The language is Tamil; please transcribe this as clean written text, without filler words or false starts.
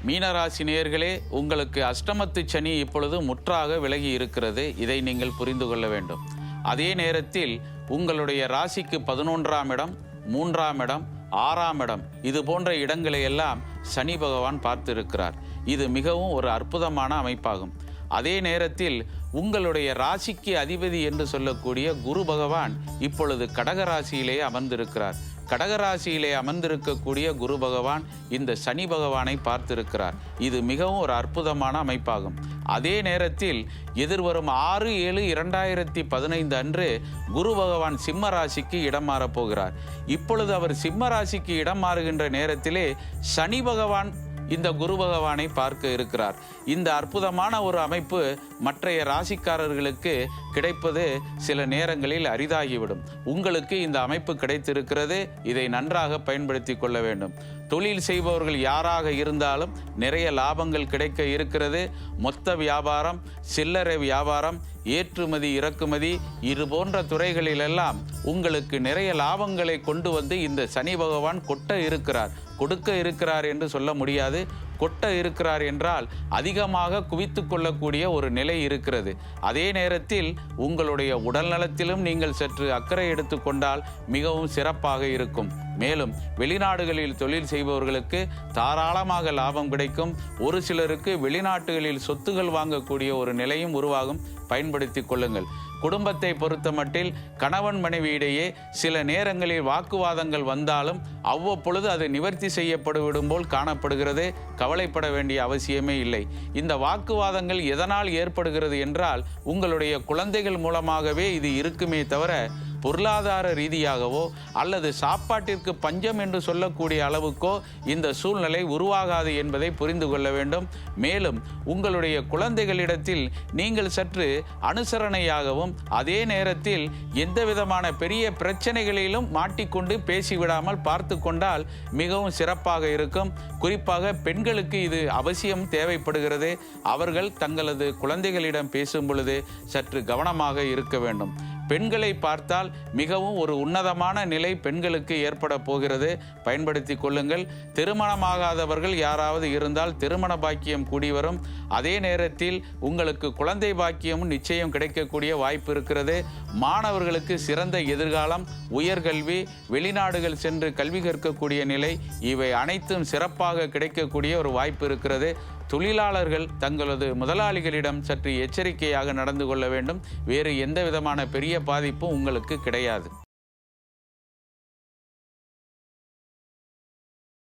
மீனராசி நேயர்களே, உங்களுக்கு அஷ்டமத்து சனி இப்பொழுது முற்றாக விலகி இருக்கிறது. இதை நீங்கள் புரிந்து கொள்ள வேண்டும். அதே நேரத்தில் உங்களுடைய ராசிக்கு 11ஆம் இடம், 3ஆம் இடம், 6ஆம் இடம், இது போன்ற இடங்களை எல்லாம் சனி பகவான் பார்த்திருக்கிறார். இது மிகவும் ஒரு அற்புதமான அமைப்பாகும். அதே நேரத்தில் உங்களுடைய ராசிக்கு அதிபதி என்று சொல்லக்கூடிய குரு பகவான் இப்பொழுது கடகராசியிலே அமர்ந்திருக்கிறார். கடகராசியிலே அமர்ந்திருக்கக்கூடிய குரு பகவான் இந்த சனி பகவானை பார்த்திருக்கிறார். இது மிகவும் ஒரு அற்புதமான அமைப்பாகும். அதே நேரத்தில் எதிர்வரும் 6/7/2015 அன்று குரு பகவான் சிம்ம ராசிக்கு இடம் மாறப் போகிறார். இப்பொழுது அவர் சிம்ம ராசிக்கு இடம் மாறுகின்ற நேரத்திலே சனி பகவான் இந்த குரு பகவானை பார்க்க இருக்கிறார். இந்த அற்புதமான ஒரு அமைப்பு மற்றைய ராசிக்காரர்களுக்கு கிடைப்பது சில நேரங்களில் அரிதாகிவிடும். உங்களுக்கு இந்த அமைப்பு கிடைத்திருக்கிறது. இதை நன்றாக பயன்படுத்தி கொள்ள வேண்டும். தொழில் செய்பவர்கள் யாராக இருந்தாலும் நிறைய லாபங்கள் கிடைக்க இருக்கிறது. மொத்த வியாபாரம், சில்லறை வியாபாரம், ஏற்றுமதி இறக்குமதி, இது போன்ற துறைகளிலெல்லாம் உங்களுக்கு நிறைய லாபங்களை கொண்டு வந்து இந்த சனி பகவான் கொட்ட இருக்கிறார். கொடுக்க இருக்கிறார் என்று சொல்ல முடியாது. கொட்ட இருக்கிறார் என்றால் அதிகமாக குவித்து கொள்ளக்கூடிய ஒரு நிலை இருக்கிறது. அதே நேரத்தில் உங்களுடைய உடல் நலத்திலும் நீங்கள் சற்று அக்கறை எடுத்துக்கொண்டால் மிகவும் சிறப்பாக இருக்கும். மேலும் வெளிநாடுகளில் தொழில் செய்பவர்களுக்கு தாராளமாக லாபம் கிடைக்கும். ஒரு சிலருக்கு வெளிநாட்டுகளில் சொத்துகள் வாங்கக்கூடிய ஒரு நிலையும் உருவாகும். பயன்படுத்தி கொள்ளுங்கள். குடும்பத்தை பொறுத்த மட்டில் கணவன் மனைவியிடையே சில நேரங்களில் வாக்குவாதங்கள் வந்தாலும் அவ்வப்பொழுது அது நிவர்த்தி செய்யப்படும் போல் காணப்படுகிறது. கவலைப்பட வேண்டிய அவசியமே இல்லை. இந்த வாக்குவாதங்கள் எதனால் ஏற்படுகிறது என்றால் உங்களுடைய குழந்தைகள் மூலமாகவே இது இருக்குமே தவிர பொருளாதார ரீதியாகவோ அல்லது சாப்பாட்டிற்கு பஞ்சம் என்று சொல்லக்கூடிய அளவுக்கோ இந்த சூழ்நிலை உருவாகாது என்பதை புரிந்து கொள்ள வேண்டும். மேலும் உங்களுடைய குழந்தைகளிடத்தில் நீங்கள் சற்று அனுசரணையாகவும் அதே நேரத்தில் எந்த விதமான பெரிய பிரச்சனைகளிலும் மாட்டிக்கொண்டு பேசிவிடாமல் பார்த்து கொண்டால் மிகவும் சிறப்பாக இருக்கும். குறிப்பாக பெண்களுக்கு இது அவசியம் தேவைப்படுகிறது. அவர்கள் தங்களது குழந்தைகளிடம் பேசும் பொழுது சற்று கவனமாக இருக்க வேண்டும். பெண்களை பார்த்தால் மிகவும் ஒரு உன்னதமான நிலை பெண்களுக்கு ஏற்பட போகிறது. பயன்படுத்தி கொள்ளுங்கள். திருமணமாகாதவர்கள் யாராவது இருந்தால் திருமண பாக்கியம் கூடி வரும். அதே நேரத்தில் உங்களுக்கு குழந்தை பாக்கியமும் நிச்சயம் கிடைக்கக்கூடிய வாய்ப்பு இருக்கிறது. மாணவர்களுக்கு சிறந்த எதிர்காலம், உயர்கல்வி, வெளிநாடுகள் சென்று கல்வி கற்கக்கூடிய நிலை, இவை அனைத்தும் சிறப்பாக கிடைக்கக்கூடிய ஒரு வாய்ப்பு இருக்கிறது. தொழிலாளர்கள் தங்களது முதலாளிகளிடம் சற்று எச்சரிக்கையாக நடந்து கொள்ள வேண்டும். வேறு எந்த விதமான பெரிய பாதிப்பும் உங்களுக்கு கிடையாது.